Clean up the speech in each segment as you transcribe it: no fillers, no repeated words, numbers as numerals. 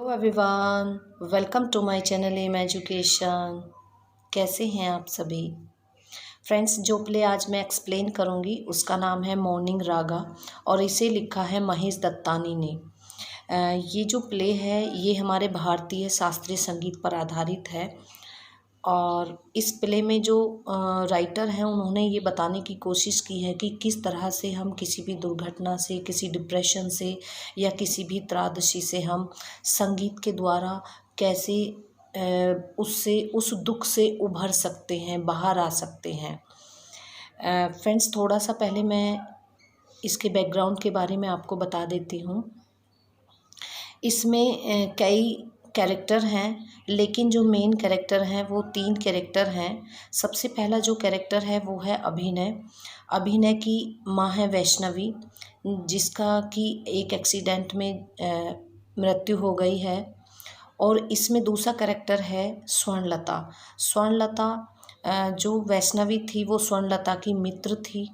Hello everyone, welcome to my channel M education. कैसे हैं आप सभी फ्रेंड्स। जो प्ले आज मैं एक्सप्लेन करूंगी उसका नाम है मॉर्निंग रागा और इसे लिखा है महेश दत्तानी ने। ये जो प्ले है ये हमारे भारतीय शास्त्रीय संगीत पर आधारित है और इस प्ले में जो राइटर हैं उन्होंने ये बताने की कोशिश की है कि किस तरह से हम किसी भी दुर्घटना से, किसी डिप्रेशन से या किसी भी त्रासदी से हम संगीत के द्वारा कैसे उससे उस दुख से उभर सकते हैं, बाहर आ सकते हैं। फ्रेंड्स, थोड़ा सा पहले मैं इसके बैकग्राउंड के बारे में आपको बता देती हूँ। इसमें कई कैरेक्टर हैं, लेकिन जो मेन कैरेक्टर हैं वो 3 कैरेक्टर हैं। सबसे पहला जो कैरेक्टर है वो है अभिनय की माँ है वैष्णवी, जिसका कि एक एक्सीडेंट में मृत्यु हो गई है। और इसमें दूसरा कैरेक्टर है स्वर्णलता। जो वैष्णवी थी वो स्वर्णलता की मित्र थी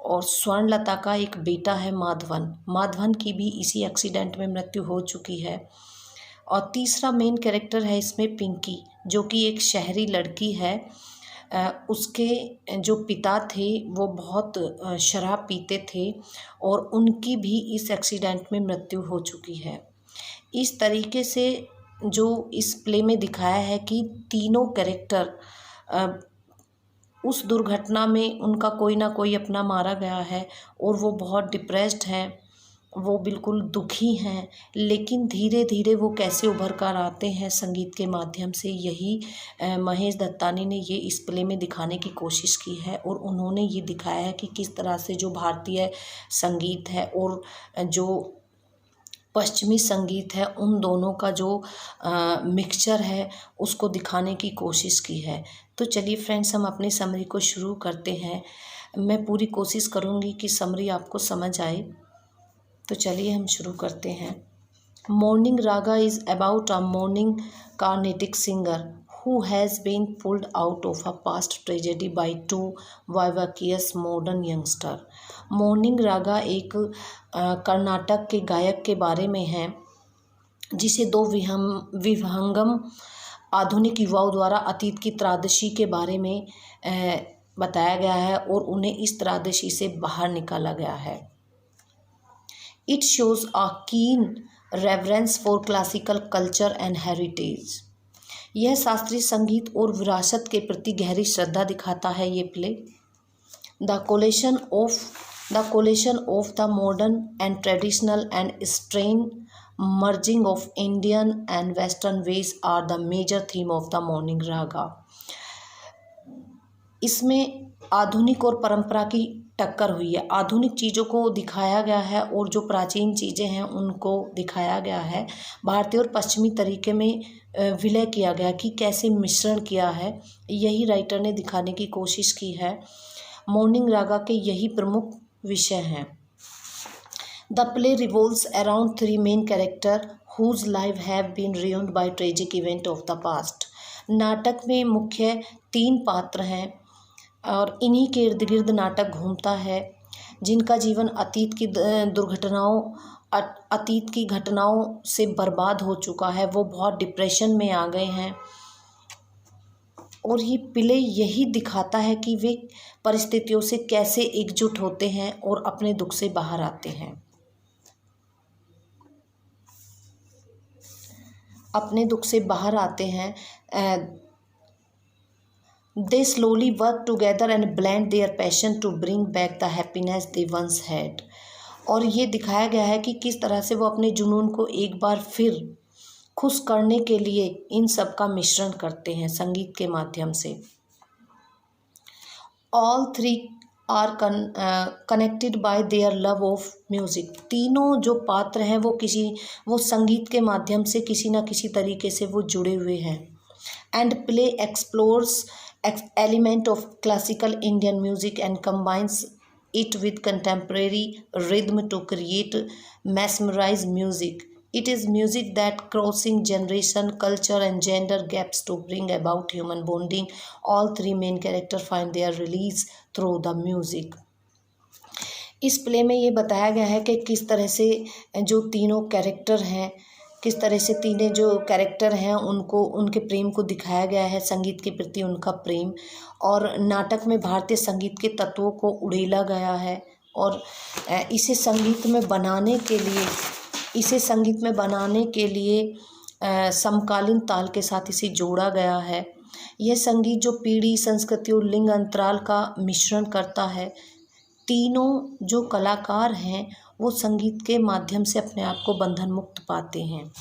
और स्वर्णलता का एक बेटा है माधवन की भी इसी एक्सीडेंट में मृत्यु हो चुकी है। और तीसरा मेन कैरेक्टर है इसमें पिंकी, जो कि एक शहरी लड़की है। उसके जो पिता थे वो बहुत शराब पीते थे और उनकी भी इस एक्सीडेंट में मृत्यु हो चुकी है। इस तरीके से जो इस प्ले में दिखाया है कि तीनों कैरेक्टर उस दुर्घटना में उनका कोई ना कोई अपना मारा गया है और वो बहुत डिप्रेस्ड हैं, वो बिल्कुल दुखी हैं, लेकिन धीरे धीरे वो कैसे उभर कर आते हैं संगीत के माध्यम से, यही महेश दत्तानी ने ये इस प्ले में दिखाने की कोशिश की है। और उन्होंने ये दिखाया है कि किस तरह से जो भारतीय संगीत है और जो पश्चिमी संगीत है उन दोनों का जो मिक्सचर है उसको दिखाने की कोशिश की है। तो चलिए फ्रेंड्स, हम अपनी समरी को शुरू करते हैं। मैं पूरी कोशिश करूँगी कि समरी आपको समझ आए। तो चलिए हम शुरू करते हैं। Morning Raga is about a morning Carnatic singer who has been pulled out of a past tragedy by 2 vivacious modern youngster। Morning रागा एक कर्नाटक के गायक के बारे में है जिसे 2 विहंगम आधुनिक युवाओं द्वारा अतीत की त्रासदी के बारे में बताया गया है और उन्हें इस त्रासदी से बाहर निकाला गया है। It shows a keen reverence for classical culture and heritage। यह शास्त्रीय संगीत और विरासत के प्रति गहरी श्रद्धा दिखाता है ये play. The collation of the modern and traditional and strange merging of Indian and Western ways are the major theme of the morning raga। इसमें आधुनिक और परंपरा की टक्कर हुई है। आधुनिक चीज़ों को दिखाया गया है और जो प्राचीन चीज़ें हैं उनको दिखाया गया है। भारतीय और पश्चिमी तरीके में विलय किया गया कि कैसे मिश्रण किया है, यही राइटर ने दिखाने की कोशिश की है। मॉर्निंग रागा के यही प्रमुख विषय हैं। The play revolves around 3 main character whose life have been ruined by tragic event of the past। नाटक में मुख्य 3 पात्र हैं और इन्हीं के इर्द गिर्द नाटक घूमता है, जिनका जीवन अतीत की घटनाओं से बर्बाद हो चुका है। वो बहुत डिप्रेशन में आ गए हैं और ये प्ले यही दिखाता है कि वे परिस्थितियों से कैसे एकजुट होते हैं और अपने दुख से बाहर आते हैं। They slowly work together and blend their passion to bring back the happiness they once had। और ये दिखाया गया है कि किस तरह से वो अपने जुनून को एक बार फिर खुश करने के लिए इन सब का मिश्रण करते हैं संगीत के माध्यम से। All 3 are connected by their love of music। तीनों जो पात्र हैं वो संगीत के माध्यम से किसी न किसी तरीके से वो जुड़े हुए हैं। And play explores element of classical Indian music and combines it with contemporary rhythm to create mesmerized music। It is music that crossing generation, culture and gender gaps to bring about human bonding। All 3 main characters find their release through the music। इस play में ये बताया गया है कि किस तरह से जो तीनों कैरेक्टर हैं किस तरह से तीनों जो कैरेक्टर हैं उनको उनके प्रेम को दिखाया गया है, संगीत के प्रति उनका प्रेम। और नाटक में भारतीय संगीत के तत्वों को उड़ेला गया है और इसे संगीत में बनाने के लिए समकालीन ताल के साथ इसे जोड़ा गया है। यह संगीत जो पीढ़ी, संस्कृति और लिंग अंतराल का मिश्रण करता है। तीनों जो कलाकार हैं वो संगीत के माध्यम से अपने आप को बंधन मुक्त पाते हैं।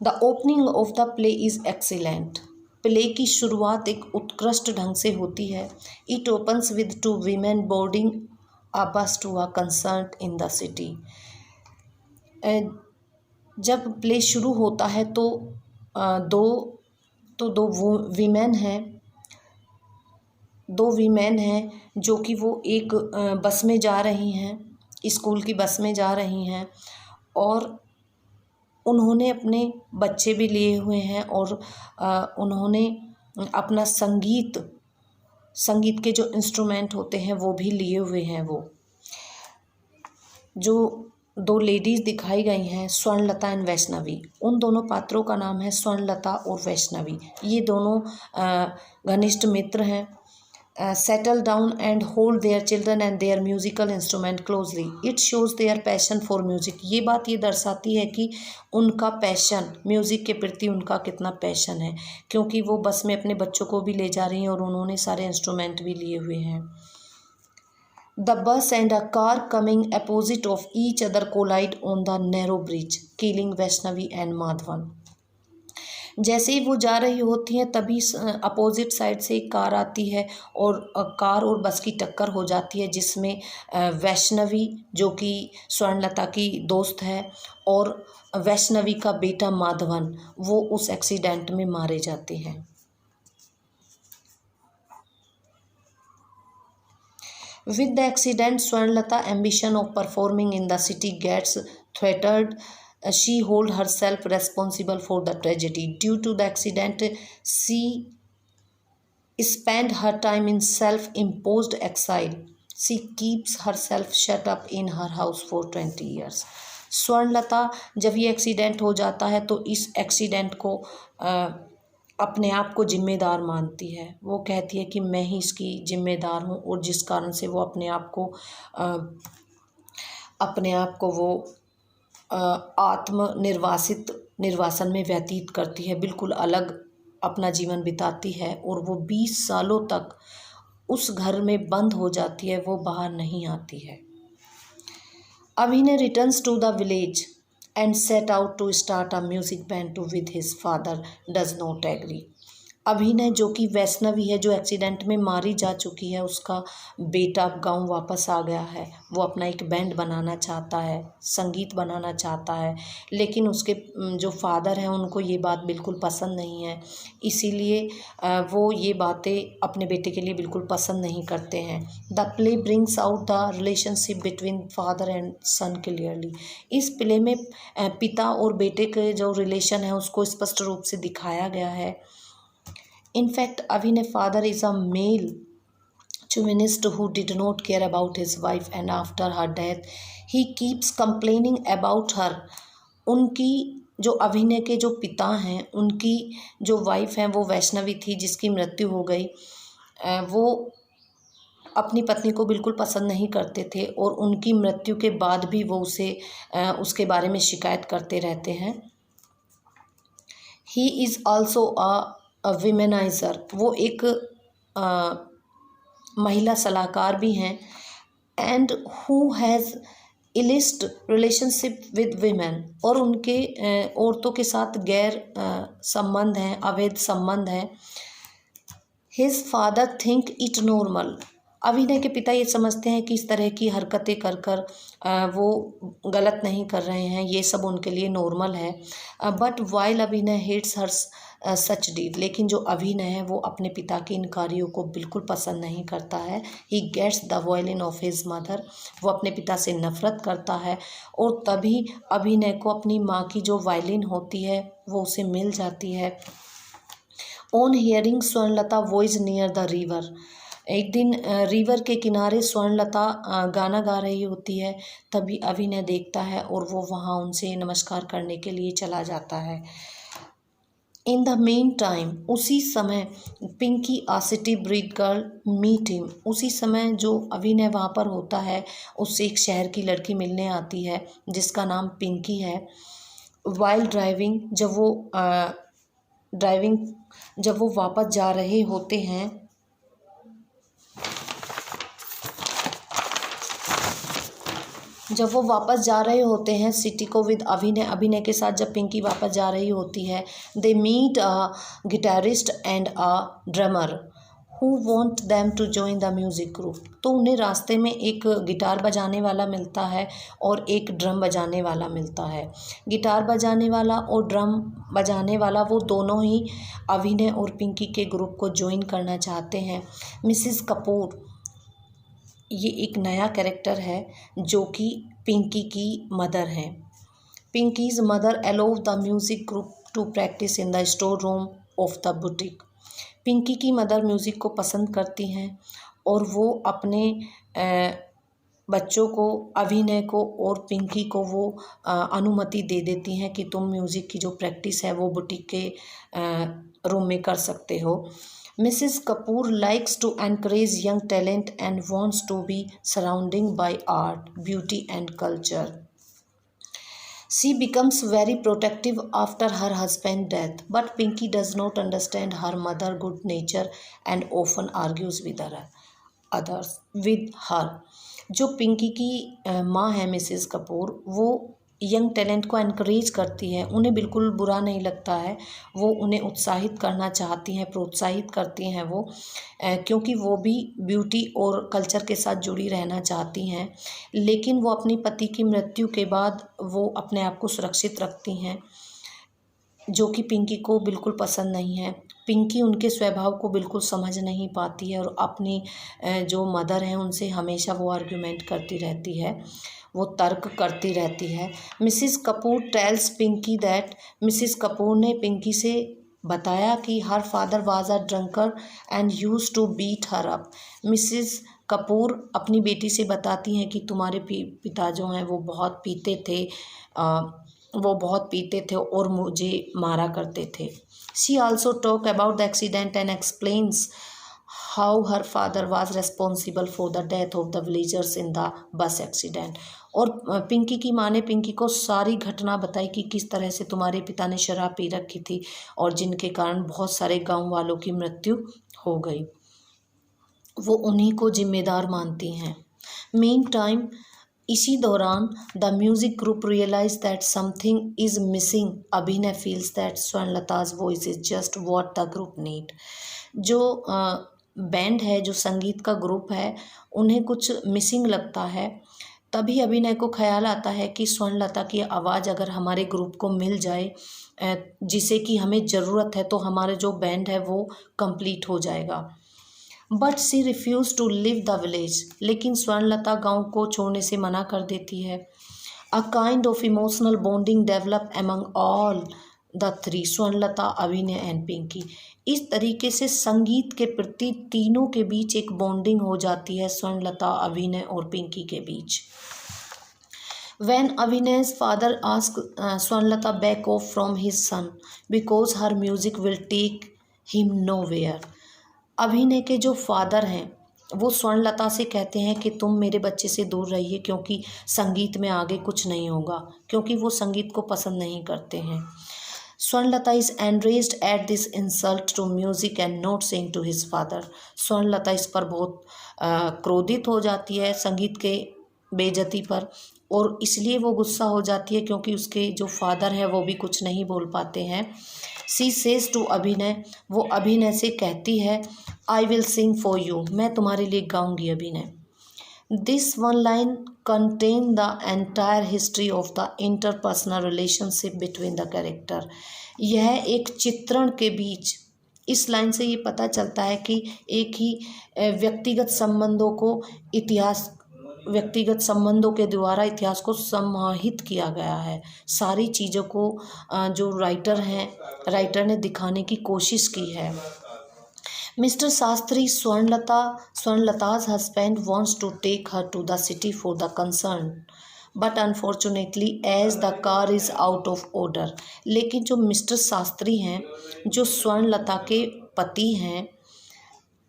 The opening of the play is excellent. Play की शुरुआत एक उत्कृष्ट ढंग से होती है। It opens with two women boarding a bus to a concert in the city. जब प्ले शुरू होता है तो दो वीमेन हैं जो कि वो एक बस में जा रही हैं, स्कूल की बस में जा रही हैं और उन्होंने अपने बच्चे भी लिए हुए हैं और उन्होंने अपना संगीत के जो इंस्ट्रूमेंट होते हैं वो भी लिए हुए हैं। वो जो दो लेडीज़ दिखाई गई हैं, स्वर्णलता एंड वैष्णवी, उन दोनों पात्रों का नाम है स्वर्णलता और वैष्णवी। ये दोनों घनिष्ठ मित्र हैं। Settle down and hold their children and their musical instrument closely. It shows their passion for music. ये बात ये दर्शाती है कि उनका पैशन, म्यूज़िक के प्रति उनका कितना पैशन है, क्योंकि वो बस में अपने बच्चों को भी ले जा रही हैं और उन्होंने सारे इंस्ट्रूमेंट भी लिए हुए हैं। The bus and a car coming opposite of each other collide on the narrow bridge, killing Vaishnavi and Madhavan. जैसे ही वो जा रही होती हैं तभी अपोजिट साइड से एक कार आती है और कार और बस की टक्कर हो जाती है, जिसमें वैष्णवी जो कि स्वर्णलता की दोस्त है और वैष्णवी का बेटा माधवन वो उस एक्सीडेंट में मारे जाते हैं। With the accident, Swarnlata ambition of performing in the city gets thwarted. She holds herself responsible for the tragedy. Due to the accident, she spent her time in self-imposed exile. She keeps herself shut up in her house for 20 years. Swarnlata जब ये accident हो जाता है तो इस accident को अपने आप को जिम्मेदार मानती है। वो कहती है कि मैं ही इसकी जिम्मेदार हूँ और जिस कारण से वो अपने आप को वो निर्वासन में व्यतीत करती है, बिल्कुल अलग अपना जीवन बिताती है और वो 20 सालों तक उस घर में बंद हो जाती है, वो बाहर नहीं आती है। Abhinay returns to the village and set out to start a music band with his father does not agree. अभिनय जो कि वैष्णवी है, जो एक्सीडेंट में मारी जा चुकी है, उसका बेटा गांव वापस आ गया है। वो अपना एक बैंड बनाना चाहता है, संगीत बनाना चाहता है, लेकिन उसके जो फादर हैं उनको ये बात बिल्कुल पसंद नहीं है। इसीलिए वो ये बातें अपने बेटे के लिए बिल्कुल पसंद नहीं करते हैं। The play brings out the relationship between father and son clearly. इस प्ले में पिता और बेटे के जो रिलेशन है उसको स्पष्ट रूप से दिखाया गया है। In fact, Abhinay's father is a male chauvinist who did not care about his wife, and after her death, he keeps complaining about her. उनकी जो अभिनय के जो पिता हैं, उनकी जो वाइफ हैं वो वैष्णवी थी जिसकी मृत्यु हो गई। वो अपनी पत्नी को बिल्कुल पसंद नहीं करते थे और उनकी मृत्यु के बाद भी वो उसके बारे में शिकायत करते रहते हैं। He is also a विमेनाइज़र। वो एक महिला सलाहकार भी हैं। And who has illicit relationship with women, और उनके औरतों के साथ गैर संबंध हैं, अवैध संबंध हैं। His father think it normal. अभिनय के पिता ये समझते हैं कि इस तरह की हरकतें कर वो गलत नहीं कर रहे हैं, ये सब उनके लिए नॉर्मल है। बट वाइल अभिनय हेट्स हर सच डीड, लेकिन जो अभिनय है वो अपने पिता के इन कार्यों को बिल्कुल पसंद नहीं करता है। He gets the violin of his mother. वो अपने पिता से नफरत करता है और तभी अभिनय को अपनी माँ की जो वायलिन होती है वो उसे मिल जाती है। On hearing Swarnlata voice near the river. एक दिन रिवर के किनारे स्वर्णलता गाना गा रही होती है, तभी अभिनय देखता है और वो वहाँ उनसे नमस्कार करने के लिए चला जाता है। इन द मेन टाइम, उसी समय Pinky a city bred girl meet him. उसी समय जो अभिनय वहाँ पर होता है, उससे एक शहर की लड़की मिलने आती है जिसका नाम पिंकी है। वाइल ड्राइविंग, जब वो वापस जा रहे होते हैं, सिटी को विद अभिनय के साथ जब पिंकी वापस जा रही होती है, they meet a guitarist and a drummer who want them to join the music group. तो उन्हें रास्ते में एक गिटार बजाने वाला मिलता है और एक ड्रम बजाने वाला मिलता है। गिटार बजाने वाला और ड्रम बजाने वाला वो दोनों ही अभिनय और पिंकी के ग्रुप को ज्वाइन करना चाहते हैं। मिसिज़ कपूर, ये एक नया कैरेक्टर है जो कि पिंकी की मदर हैं। Pinky's mother allow the music group to practise in the store room of the boutique. Pinky की मदर म्यूज़िक को पसंद करती हैं और वो अपने बच्चों को, अभिनय को और पिंकी को वो अनुमति दे देती हैं कि तुम म्यूज़िक की जो प्रैक्टिस है वो बुटीक के रूम में कर सकते हो। Mrs. Kapoor likes to encourage young talent and wants to be surrounded by art, beauty and culture. She becomes very protective after her husband's death, but Pinky does not understand her mother's good nature and often argues with her. जो पिंकी की माँ है Mrs Kapoor, वो young talent को encourage करती है, उन्हें बिल्कुल बुरा नहीं लगता है, वो उन्हें उत्साहित करना चाहती हैं, प्रोत्साहित करती हैं वो, क्योंकि वो भी ब्यूटी और कल्चर के साथ जुड़ी रहना चाहती हैं। लेकिन वो अपनी पति की मृत्यु के बाद वो अपने आप को सुरक्षित रखती हैं, जो कि पिंकी को बिल्कुल पसंद नहीं है। पिंकी उनके स्वभाव को बिल्कुल समझ नहीं पाती है और अपनी जो मदर हैं उनसे हमेशा वो आर्ग्यूमेंट करती रहती है, वो तर्क करती रहती है। Mrs Kapoor tells Pinky that, Mrs Kapoor ने पिंकी से बताया कि her father was a drunkard and used to beat her up. Mrs Kapoor अपनी बेटी से बताती हैं कि तुम्हारे पिता जो हैं वो बहुत पीते थे और मुझे मारा करते थे। She also talk about the accident and explains how her father was responsible for the death of the villagers in the bus accident. और पिंकी की माँ ने पिंकी को सारी घटना बताई कि किस तरह से तुम्हारे पिता ने शराब पी रखी थी और जिनके कारण बहुत सारे गांव वालों की मृत्यु हो गई। वो उन्हीं को जिम्मेदार मानती हैं। मेन टाइम, इसी दौरान the music group realise that something is missing. Abhinay feels that Swarnalata's voice is just what the group need. जो बैंड है, जो संगीत का ग्रुप है, उन्हें कुछ मिसिंग लगता है। तभी अभिनय को ख्याल आता है कि स्वर्णलता की आवाज़ अगर हमारे ग्रुप को मिल जाए, जिसे कि हमें ज़रूरत है, तो हमारा जो बैंड है वो कंप्लीट हो जाएगा। But she refuse to leave the village. लेकिन स्वर्णलता गांव को छोड़ने से मना कर देती है। A kind of emotional bonding develop among all the three, Swarnlata, अभिनय एंड पिंकी। इस तरीके से संगीत के प्रति तीनों के बीच एक बॉन्डिंग हो जाती है, स्वर्णलता, अभिनय और पिंकी के बीच। When Abhinay's father asked Swarnlata back off from his son because her music will take him nowhere. अभिनय के जो फादर हैं वो स्वर्णलता से कहते हैं कि तुम मेरे बच्चे से दूर रहिए क्योंकि संगीत में आगे कुछ नहीं होगा, क्योंकि वो संगीत को पसंद नहीं करते हैं। Swarnalata is enraged at this insult to music and not saying to his father. Swarnalata इस पर बहुत क्रोधित हो जाती है, संगीत के बेइज्जती पर, और इसलिए वो गुस्सा हो जाती है क्योंकि उसके जो फादर हैं वो भी कुछ नहीं बोल पाते हैं। सी सेज टू अभिनय, वो अभिनय से कहती है, I will sing for you, मैं तुम्हारे लिए गाऊंगी अभिनय। This one line contain the entire history of the interpersonal relationship between the character. यह एक चित्रण के बीच, इस लाइन से ये पता चलता है कि एक ही व्यक्तिगत संबंधों को इतिहास व्यक्तिगत संबंधों के द्वारा इतिहास को समाहित किया गया है। सारी चीज़ों को जो राइटर ने दिखाने की कोशिश की है। मिस्टर शास्त्री, स्वर्णलता's husband wants to take her to the city for the concern, but unfortunately as the car is out of order। लेकिन जो मिस्टर शास्त्री हैं, जो स्वर्णलता के पति हैं,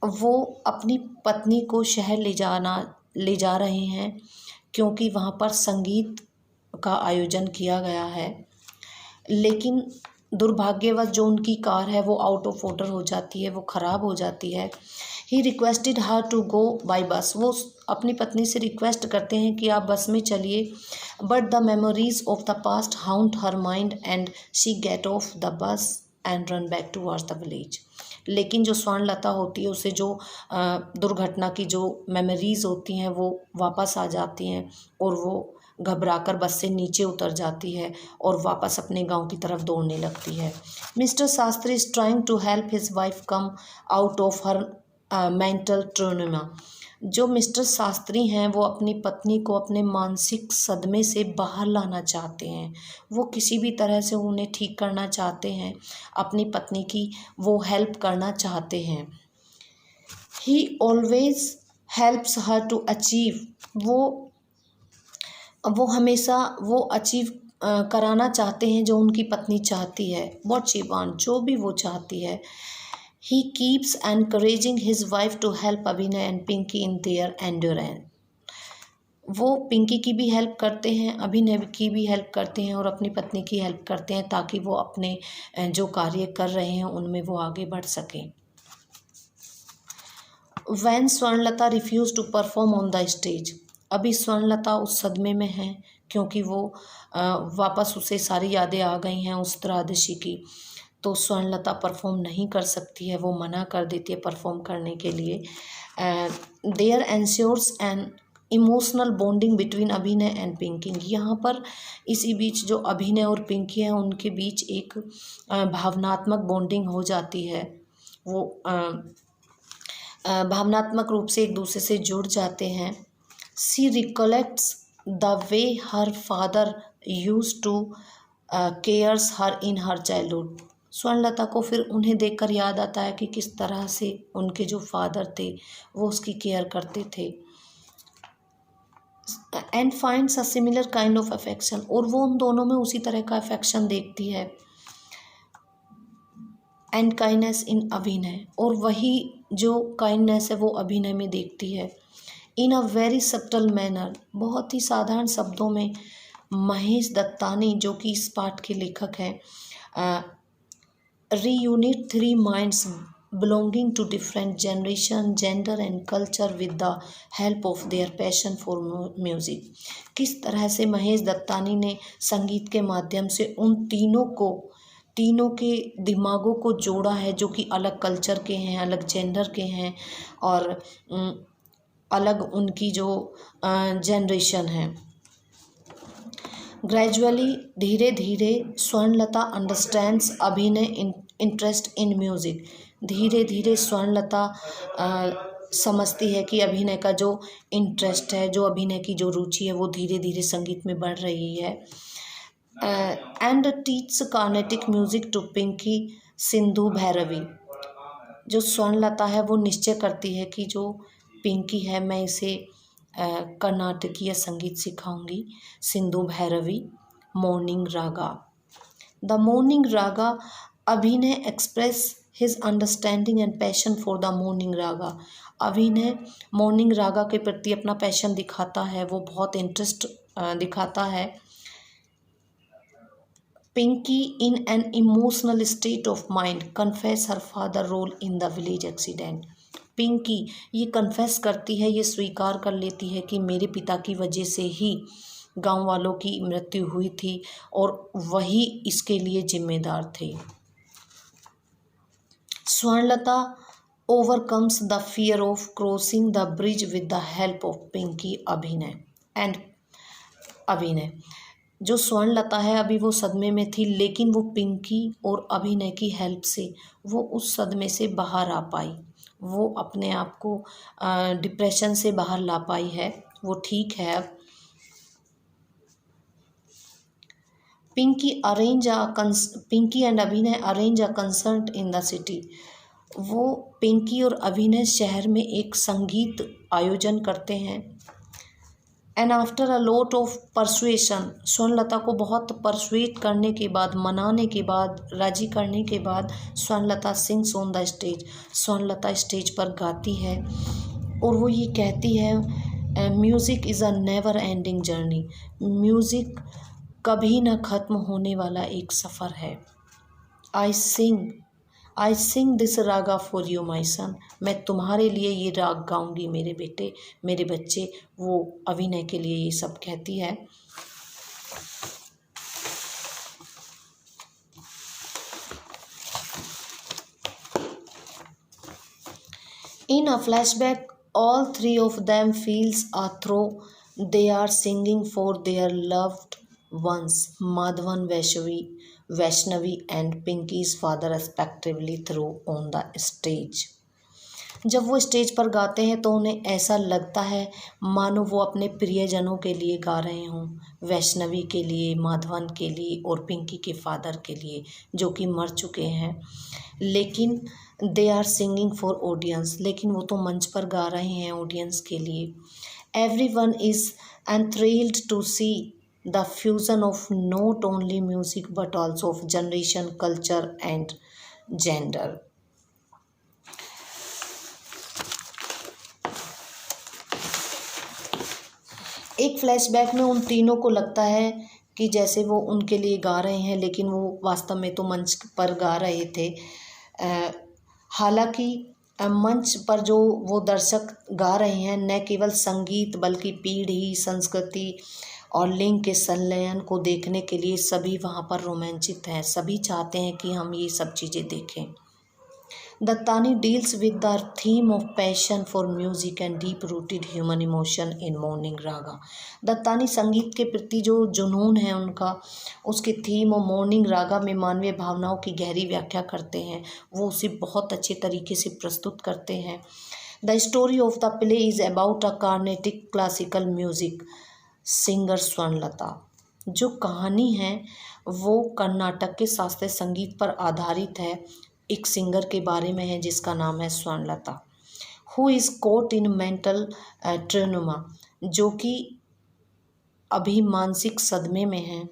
वो अपनी पत्नी को शहर ले जा रहे हैं क्योंकि वहाँ पर संगीत का आयोजन किया गया है। लेकिन दुर्भाग्यवश जो उनकी कार है वो आउट ऑफ ऑर्डर हो जाती है, वो ख़राब हो जाती है। He requested her to go by bus. वो अपनी पत्नी से रिक्वेस्ट करते हैं कि आप बस में चलिए। But the memories of the past haunt her mind and she get off the bus and run back towards the village. लेकिन जो स्वर्णलता होती है उसे जो दुर्घटना की जो मेमोरीज होती हैं वो वापस आ जाती हैं और वो घबराकर बस से नीचे उतर जाती है और वापस अपने गांव की तरफ दौड़ने लगती है। Mister Shastri is trying to help his wife come out of her mental trauma. जो मिस्टर शास्त्री हैं वो अपनी पत्नी को अपने मानसिक सदमे से बाहर लाना चाहते हैं। वो किसी भी तरह से उन्हें ठीक करना चाहते हैं, अपनी पत्नी की वो हेल्प करना चाहते हैं। He always helps her to achieve. वो हमेशा वो अचीव कराना चाहते हैं जो उनकी पत्नी चाहती है। व्हाट शी वांट, जो भी वो चाहती है। He keeps encouraging his wife to help Abhinay and Pinky in their endurance. वो पिंकी की भी हेल्प करते हैं, अभिनय की भी हेल्प करते हैं और अपनी पत्नी की हेल्प करते हैं ताकि वो अपने जो कार्य कर रहे हैं उनमें वो आगे बढ़ सकें। When Swarnalata refuse to perform on the stage. अभी स्वर्णलता उस सदमे में है क्योंकि वो वापस उसे सारी यादें आ गई हैं उस त्रादशी की, तो स्वर्णलता परफॉर्म नहीं कर सकती है, वो मना कर देती है परफॉर्म करने के लिए। There ensures an emotional bonding between Abhinay and Pinky. यहाँ पर इसी बीच जो अभिनय और पिंकी हैं उनके बीच एक भावनात्मक बॉन्डिंग हो जाती है। वो भावनात्मक रूप से एक दूसरे से जुड़ जाते हैं। She recollects the way her father used to caress her in her childhood. Swarnalata को फिर उन्हें देखकर याद आता है कि किस तरह से उनके जो फादर थे वो उसकी केयर करते थे। And finds a similar kind of affection. और वो उन दोनों में उसी तरह का अफेक्शन देखती है। एंड काइंडनेस इन अभिनय, और वही जो काइंडनेस है वो अभिनय में देखती है। इन अ वेरी सब्टल मैनर, बहुत ही साधारण शब्दों में महेश दत्तानी जो कि इस पाठ के लेखक हैं, reunite three minds belonging to different generation, gender and culture with the help of their passion for music। किस तरह से महेश दत्तानी ने संगीत के माध्यम से उन तीनों के दिमागों को जोड़ा है जो कि अलग कल्चर के हैं, अलग जेंडर के हैं और अलग उनकी जो जनरेशन है। ग्रेजुअली, धीरे धीरे स्वर्णलता अंडरस्टैंड्स अभिनय इंटरेस्ट इन म्यूज़िक। धीरे धीरे स्वर्णलता समझती है कि अभिनय का जो इंटरेस्ट है, जो अभिनय की जो रुचि है वो धीरे धीरे संगीत में बढ़ रही है। And teach Carnatic music to Pinky Sindhu Bhairavi. जो स्वर्णलता है वो निश्चय करती है कि जो पिंकी है मैं इसे कर्नाटकीय संगीत सिखाऊंगी। Sindhu Bhairavi, morning raga. The morning raga, Abhinay express his understanding and passion for the morning raga. Abhinay morning रागा के प्रति अपना पैशन दिखाता है, वो बहुत इंटरेस्ट दिखाता है। Pinky in an emotional state of mind confess her father role in the village accident. Pinky ये कन्फेस करती है, ये स्वीकार कर लेती है कि मेरे पिता की वजह से ही गांव वालों की मृत्यु हुई थी और वही इसके लिए जिम्मेदार थे। Swarnalata overcomes the fear of crossing the bridge with the help of Pinky Abhinay. जो स्वर्णलता है अभी वो सदमे में थी, लेकिन वो पिंकी और अभिनय की हेल्प से वो उस सदमे से बाहर आ पाई। वो अपने आप को डिप्रेशन से बाहर ला पाई है वो ठीक है अब। पिंकी एंड अभिनय arrange a concert in the city. वो पिंकी और अभिनय शहर में एक संगीत आयोजन करते हैं। And after a lot of persuasion, Swarnlata को बहुत परसुएट करने के बाद, मनाने के बाद, राजी करने के बाद, Swarnalata sings on the stage. Swarnalata stage पर गाती है और वो ये कहती है, music is a never ending journey. Music कभी ना ख़त्म होने वाला एक सफ़र है। I sing this raga for you my son. मैं तुम्हारे लिए ये राग गाऊंगी मेरे बेटे, मेरे बच्चे। वो अभिनय के लिए ये सब कहती है। In a flashback, all three of them feels a throe. They are singing for their loved ones, Madhavan, Vaishnavi and Pinky's father respectively through on the stage. जब वो स्टेज पर गाते हैं तो उन्हें ऐसा लगता है मानो वो अपने प्रियजनों के लिए गा रहे हों, वैष्णवी के लिए, माधवन के लिए और पिंकी के फादर के लिए जो कि मर चुके हैं। लेकिन they are singing for audience, लेकिन वो तो मंच पर गा रहे हैं ऑडियंस के लिए। Everyone is enthralled to see the fusion of not only music but also of generation, culture and gender. एक फ्लैशबैक में उन तीनों को लगता है कि जैसे वो उनके लिए गा रहे हैं, लेकिन वो वास्तव में तो मंच पर गा रहे थे। हालांकि मंच पर जो वो दर्शक गा रहे हैं न केवल संगीत बल्कि पीढ़ी, संस्कृति और लिंग के संलयन को देखने के लिए सभी वहाँ पर रोमांचित हैं। सभी चाहते हैं कि हम ये सब चीज़ें देखें। Dattani deals with the theme of passion for music and deep rooted human emotion in morning raga. Dattani संगीत के प्रति जो जुनून है उनका, उसके थीम और मॉर्निंग रागा में मानवीय भावनाओं की गहरी व्याख्या करते हैं। वो उसे बहुत अच्छे तरीके से प्रस्तुत करते हैं। The story of the play is about a Carnatic classical music singer Swarnlata. जो कहानी है वो कर्नाटक के शास्त्रीय संगीत पर आधारित है। एक सिंगर के बारे में है जिसका नाम है Swarnalata, who is caught in mental trauma, जो कि अभी मानसिक सदमे में है।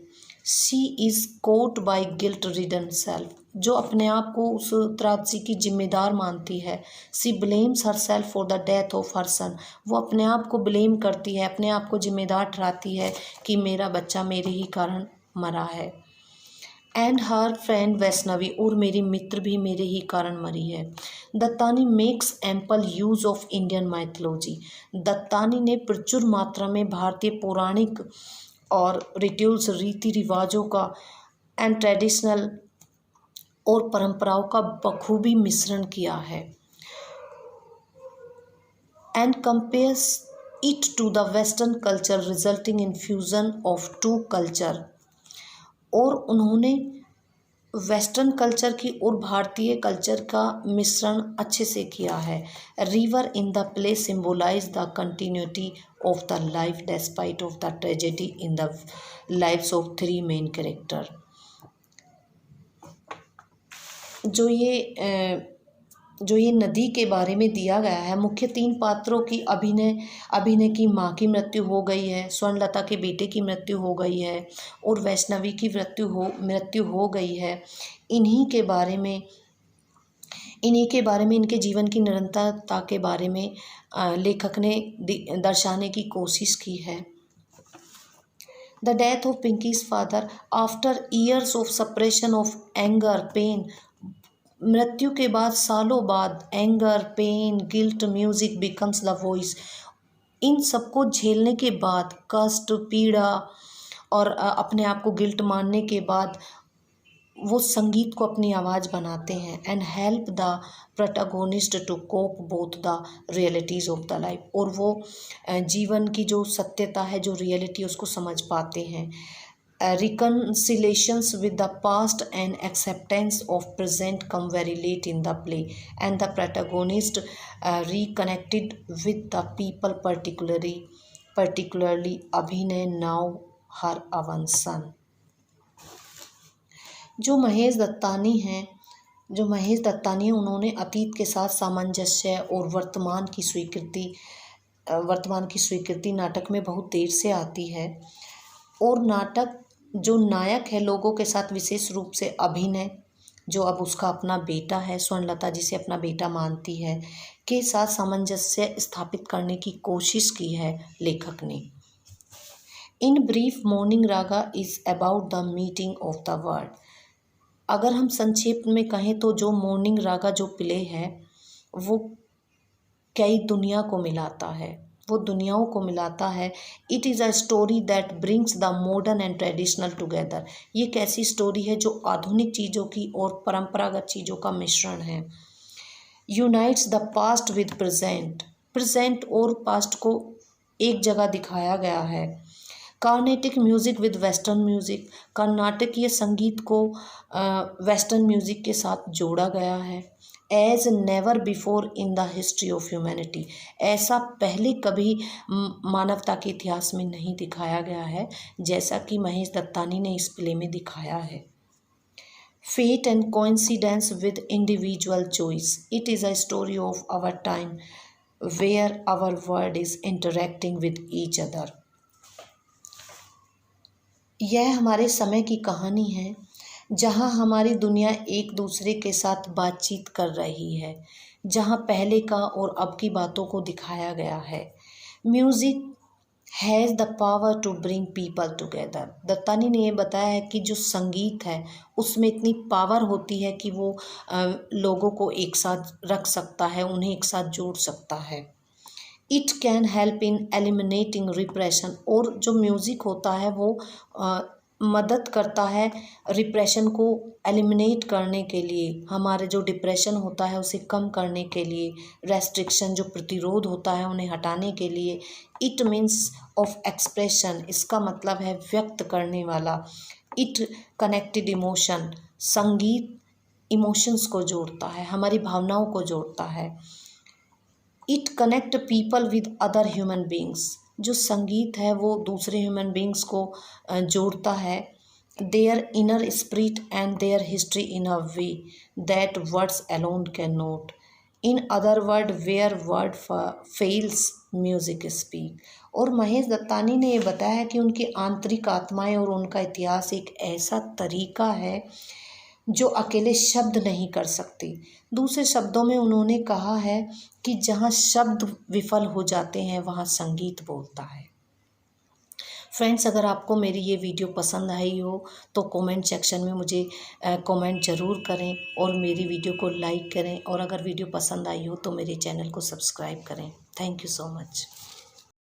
She is caught by guilt ridden self, जो अपने आप को उस त्रासदी की जिम्मेदार मानती है। She blames herself for the death of her son, वो अपने आप को ब्लेम करती है, अपने आप को जिम्मेदार ठहराती है कि मेरा बच्चा मेरे ही कारण मरा है। एंड हर फ्रेंड वैष्णवी, और मेरी मित्र भी मेरे ही कारण मरी है। Dattani makes ample use of Indian mythology, Dattani ने प्रचुर मात्रा में भारतीय पौराणिक और रिट्यूल्स, रीति रिवाजों का एंड ट्रेडिशनल और परंपराओं का बखूबी मिश्रण किया है। And compares it to the western culture resulting in fusion of two culture, और उन्होंने वेस्टर्न कल्चर की और भारतीय कल्चर का मिश्रण अच्छे से किया है। River in the play symbolise the continuity of the life despite of the tragedy in the lives of three main character. जो ये नदी के बारे में दिया गया है, मुख्य तीन पात्रों की अभिनय की माँ की मृत्यु हो गई है, स्वर्णलता के बेटे की मृत्यु हो गई है और वैष्णवी की मृत्यु हो गई है। इन्हीं के बारे में इनके जीवन की निरंतरता के बारे में लेखक ने दर्शाने की कोशिश की है। The death of Pinky's father after years of suppression of anger pain, मृत्यु के बाद सालों बाद anger, pain, guilt, music becomes the voice, इन सबको झेलने के बाद, कष्ट, पीड़ा और अपने आप को गिल्ट मानने के बाद वो संगीत को अपनी आवाज़ बनाते हैं। And help the protagonist to cope both the realities of the life, और वो जीवन की जो सत्यता है, जो रियलिटी, उसको समझ पाते हैं। Reconciliations with the past and acceptance of present come very late in the play, and the protagonist reconnected with the people, particularly particularly Abhinay now her Avansan। जो महेश दत्तानी हैं उन्होंने अतीत के साथ सामंजस्य और वर्तमान की स्वीकृति नाटक में बहुत देर से आती है। और नाटक जो नायक है लोगों के साथ, विशेष रूप से अभिनय, जो अब उसका अपना बेटा है, स्वर्णलता जिसे अपना बेटा मानती है, के साथ सामंजस्य स्थापित करने की कोशिश की है लेखक ने। In brief, morning Raga is about the meeting of the word. अगर हम संक्षेप में कहें तो जो मॉर्निंग रागा जो प्ले है वो कई दुनियाओं को मिलाता है। It is a story that brings the modern and traditional together. ये एक ऐसी स्टोरी है जो आधुनिक चीज़ों की और परंपरागत चीज़ों का मिश्रण है। Unites the past with present और पास्ट को एक जगह दिखाया गया है। Carnatic music with western music, कर्नाटकीय संगीत को वेस्टर्न म्यूज़िक के साथ जोड़ा गया है। As never before in the history of humanity, ऐसा पहले कभी मानवता के इतिहास में नहीं दिखाया गया है जैसा कि महेश दत्तानी ने इस प्ले में दिखाया है। Fate and coincidence with individual choice, it is a story of our time where our world is interacting with each other. यह हमारे समय की कहानी है जहाँ हमारी दुनिया एक दूसरे के साथ बातचीत कर रही है, जहाँ पहले का और अब की बातों को दिखाया गया है। Music has the power to bring people together. Dattani ने ये बताया है कि जो संगीत है उसमें इतनी पावर होती है कि वो लोगों को एक साथ रख सकता है, उन्हें एक साथ जोड़ सकता है। It can help in eliminating repression, और जो म्यूज़िक होता है वो मदद करता है रिप्रेशन को एलिमिनेट करने के लिए, हमारे जो डिप्रेशन होता है उसे कम करने के लिए, रेस्ट्रिक्शन जो प्रतिरोध होता है उन्हें हटाने के लिए। इट मीन्स ऑफ एक्सप्रेशन, इसका मतलब है व्यक्त करने वाला। इट कनेक्टेड इमोशन, संगीत इमोशंस को जोड़ता है, हमारी भावनाओं को जोड़ता है। It connect people with other human beings, जो संगीत है वो दूसरे ह्यूमन बींग्स को जोड़ता है। Their inner spirit and their history in a way that words alone can not. In other word where word fails music speak. और महेश दत्तानी ने ये बताया कि उनकी आंतरिक आत्माएं और उनका इतिहास एक ऐसा तरीका है जो अकेले शब्द नहीं कर सकते। दूसरे शब्दों में उन्होंने कहा है कि जहाँ शब्द विफल हो जाते हैं वहाँ संगीत बोलता है। फ्रेंड्स, अगर आपको मेरी ये वीडियो पसंद आई हो तो कमेंट सेक्शन में मुझे कमेंट ज़रूर करें और मेरी वीडियो को लाइक करें, और अगर वीडियो पसंद आई हो तो मेरे चैनल को सब्सक्राइब करें। Thank you so much.